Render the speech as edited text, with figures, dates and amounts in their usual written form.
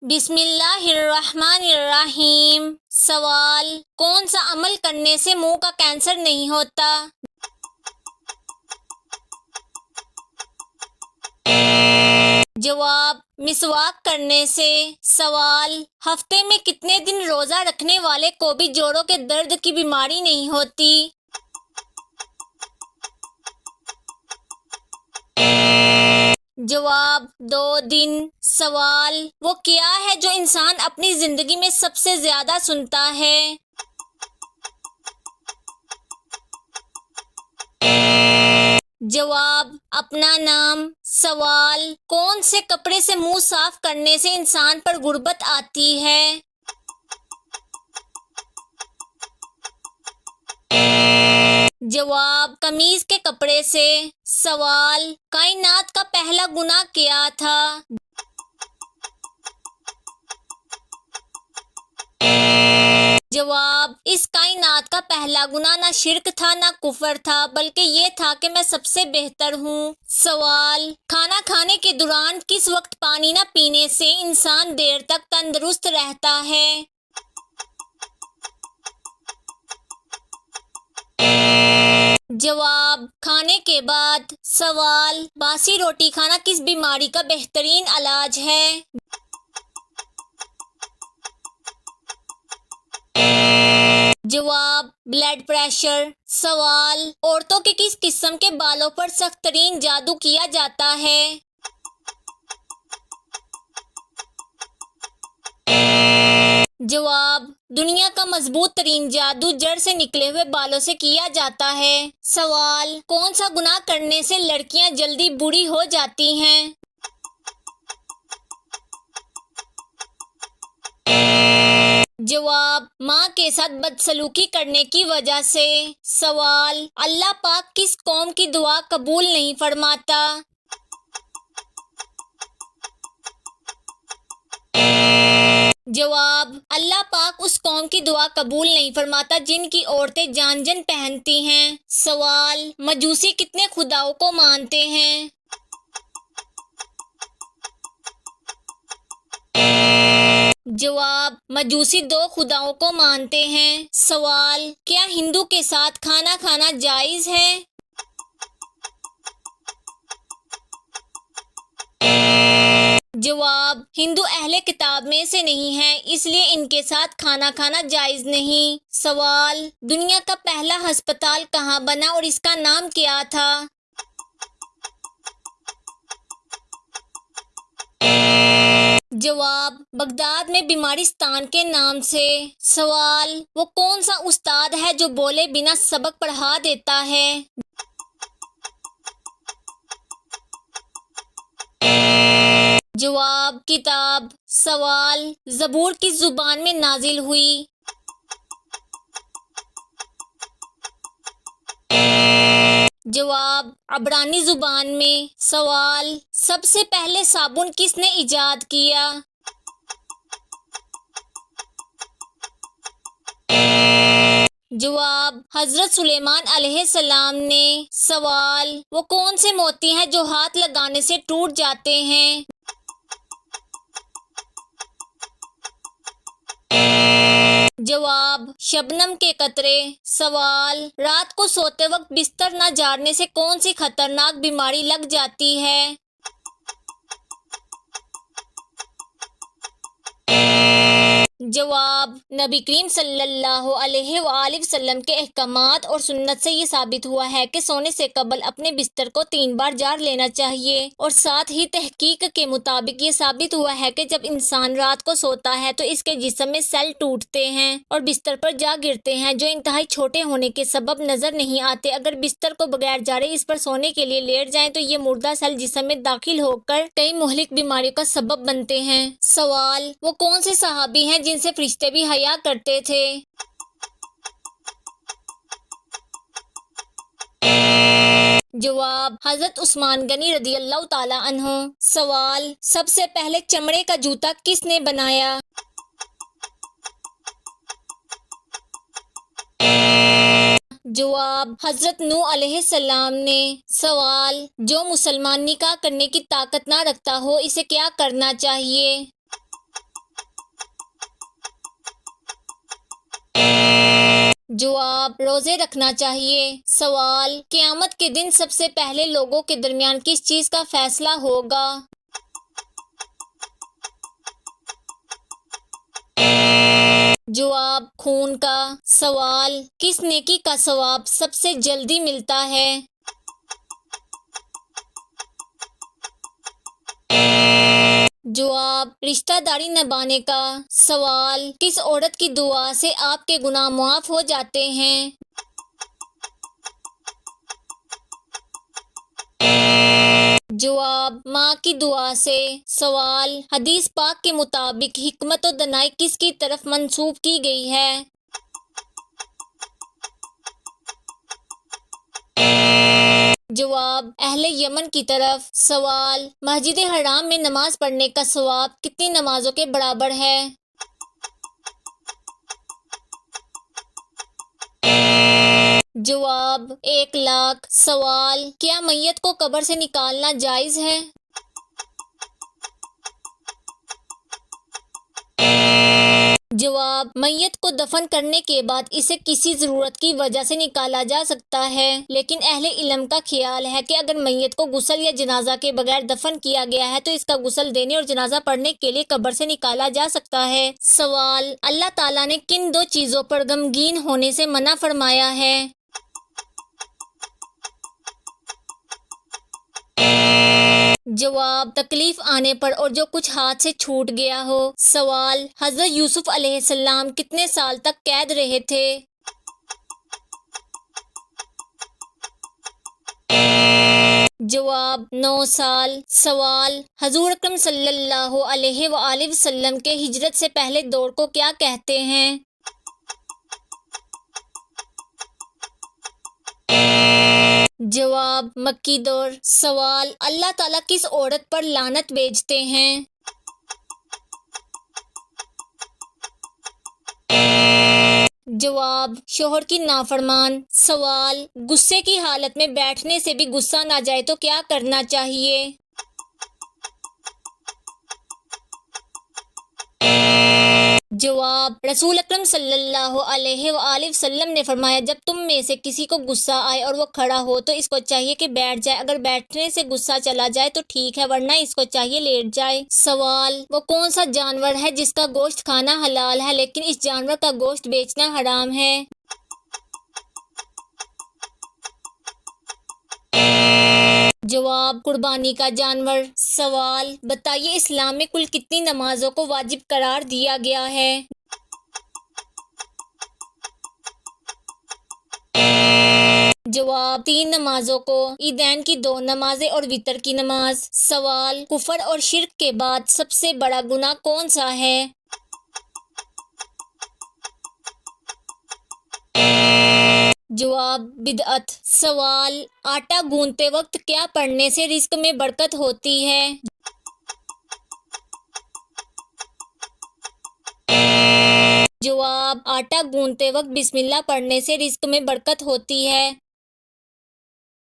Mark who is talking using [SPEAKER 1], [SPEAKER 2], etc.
[SPEAKER 1] بسم اللہ الرحمن الرحیم۔ سوال: کون سا عمل کرنے سے منہ کا کینسر نہیں ہوتا؟ جواب: مسواک کرنے سے۔ سوال: ہفتے میں کتنے دن روزہ رکھنے والے کو بھی جوڑوں کے درد کی بیماری نہیں ہوتی؟ جواب: 2 دن۔ سوال: وہ کیا ہے جو انسان اپنی زندگی میں سب سے زیادہ سنتا ہے؟ جواب: اپنا نام۔ سوال: کون سے کپڑے سے منہ صاف کرنے سے انسان پر غربت آتی ہے؟ جواب: قمیض کے کپڑے سے۔ سوال: کائنات کا پہلا گناہ کیا تھا؟ جواب: اس کائنات کا پہلا گناہ نہ شرک تھا نہ کفر تھا، بلکہ یہ تھا کہ میں سب سے بہتر ہوں۔ سوال: کھانا کھانے کے دوران کس وقت پانی نہ پینے سے انسان دیر تک تندرست رہتا ہے؟ جواب: کھانے کے بعد۔ سوال: باسی روٹی کھانا کس بیماری کا بہترین علاج ہے؟ جواب: بلڈ پریشر۔ سوال: عورتوں کے کس قسم کے بالوں پر سخت ترین جادو کیا جاتا ہے؟ جواب: دنیا کا مضبوط ترین جادو جڑ سے نکلے ہوئے بالوں سے کیا جاتا ہے۔ سوال: کون سا گناہ کرنے سے لڑکیاں جلدی بوڑھی ہو جاتی ہیں؟ جواب: ماں کے ساتھ بدسلوکی کرنے کی وجہ سے۔ سوال: اللہ پاک کس قوم کی دعا قبول نہیں فرماتا؟ جواب: اللہ پاک اس قوم کی دعا قبول نہیں فرماتا جن کی عورتیں جان جن پہنتی ہیں۔ سوال: مجوسی کتنے خداؤں کو مانتے ہیں؟ جواب: مجوسی 2 خداؤں کو مانتے ہیں۔ سوال: کیا ہندو کے ساتھ کھانا کھانا جائز ہے؟ جواب: ہندو اہل کتاب میں سے نہیں ہیں، اس لیے ان کے ساتھ کھانا کھانا جائز نہیں۔ سوال: دنیا کا پہلا ہسپتال کہاں بنا اور اس کا نام کیا تھا؟ جواب: بغداد میں بیمارستان کے نام سے۔ سوال: وہ کون سا استاد ہے جو بولے بنا سبق پڑھا دیتا ہے؟ جواب: کتاب۔ سوال: زبور کس زبان میں نازل ہوئی؟ جواب: عبرانی زبان میں۔ سوال: سب سے پہلے صابن کس نے ایجاد کیا؟ جواب: حضرت سلیمان علیہ السلام نے۔ سوال: وہ کون سے موتی ہیں جو ہاتھ لگانے سے ٹوٹ جاتے ہیں؟ جواب: شبنم کے قطرے۔ سوال: رات کو سوتے وقت بستر نہ جھاڑنے سے کون سی خطرناک بیماری لگ جاتی ہے؟ جواب: نبی کریم صلی اللہ علیہ وآلہ وسلم کے احکامات اور سنت سے یہ ثابت ہوا ہے کہ سونے سے قبل اپنے بستر کو 3 بار جھاڑ لینا چاہیے، اور ساتھ ہی تحقیق کے مطابق یہ ثابت ہوا ہے کہ جب انسان رات کو سوتا ہے تو اس کے جسم میں سیل ٹوٹتے ہیں اور بستر پر جا گرتے ہیں جو انتہائی چھوٹے ہونے کے سبب نظر نہیں آتے۔ اگر بستر کو بغیر جھاڑے اس پر سونے کے لیے لیٹ جائیں تو یہ مردہ سیل جسم میں داخل ہو کر کئی مہلک بیماریوں کا سبب بنتے ہیں۔ سوال: وہ کون سے صحابی ہیں جن سے فرشتے بھی حیا کرتے تھے؟ جواب: حضرت عثمان غنی رضی اللہ تعالی عنہ۔ سوال: سب سے پہلے چمڑے کا جوتا کس نے بنایا؟ جواب: حضرت نوح علیہ السلام نے۔ سوال: جو مسلمان نکاح کرنے کی طاقت نہ رکھتا ہو اسے کیا کرنا چاہیے؟ جواب روزے رکھنا چاہیے۔ سوال قیامت کے دن سب سے پہلے لوگوں کے درمیان کس چیز کا فیصلہ ہوگا؟ جواب خون کا۔ سوال کس نیکی کا ثواب سب سے جلدی ملتا ہے؟ جواب رشتہ داری نبھانے کا۔ سوال کس عورت کی دعا سے آپ کے گناہ معاف ہو جاتے ہیں؟ جواب ماں کی دعا سے۔ سوال حدیث پاک کے مطابق حکمت و دانائی کس کی طرف منسوب کی گئی ہے؟ جواب اہل یمن کی طرف۔ سوال مسجد حرام میں نماز پڑھنے کا ثواب کتنی نمازوں کے برابر ہے؟ جواب 1,00,000۔ سوال کیا میت کو قبر سے نکالنا جائز ہے؟ جواب میت کو دفن کرنے کے بعد اسے کسی ضرورت کی وجہ سے نکالا جا سکتا ہے، لیکن اہل علم کا خیال ہے کہ اگر میت کو غسل یا جنازہ کے بغیر دفن کیا گیا ہے تو اس کا غسل دینے اور جنازہ پڑھنے کے لیے قبر سے نکالا جا سکتا ہے۔ سوال اللہ تعالیٰ نے کن 2 چیزوں پر غمگین ہونے سے منع فرمایا ہے؟ جواب تکلیف آنے پر اور جو کچھ ہاتھ سے چھوٹ گیا ہو۔ سوال حضرت یوسف علیہ السلام کتنے سال تک قید رہے تھے؟ جواب 9 سال۔ سوال حضور اکرم صلی اللہ علیہ وآلہ وسلم کے ہجرت سے پہلے دور کو کیا کہتے ہیں؟ جواب مکی دور۔ سوال اللہ تعالیٰ کس عورت پر لعنت بھیجتے ہیں؟ جواب شوہر کی نافرمان۔ سوال غصے کی حالت میں بیٹھنے سے بھی غصہ نہ جائے تو کیا کرنا چاہیے؟ جواب رسول اکرم صلی اللہ علیہ وآلہ وسلم نے فرمایا جب تم میں سے کسی کو غصہ آئے اور وہ کھڑا ہو تو اس کو چاہیے کہ بیٹھ جائے، اگر بیٹھنے سے غصہ چلا جائے تو ٹھیک ہے ورنہ اس کو چاہیے لیٹ جائے۔ سوال وہ کون سا جانور ہے جس کا گوشت کھانا حلال ہے لیکن اس جانور کا گوشت بیچنا حرام ہے؟ جواب قربانی کا جانور۔ سوال بتائیے اسلام میں کل کتنی نمازوں کو واجب قرار دیا گیا ہے؟ جواب 3 نمازوں کو، عیدین کی 2 نمازیں اور وتر کی نماز۔ سوال کفر اور شرک کے بعد سب سے بڑا گناہ کون سا ہے؟ جواب بدعت۔ سوال آٹا گوندتے وقت کیا پڑھنے سے رزق میں برکت ہوتی ہے؟ جواب آٹا گوندتے وقت بسم اللہ پڑھنے سے رزق میں برکت ہوتی ہے۔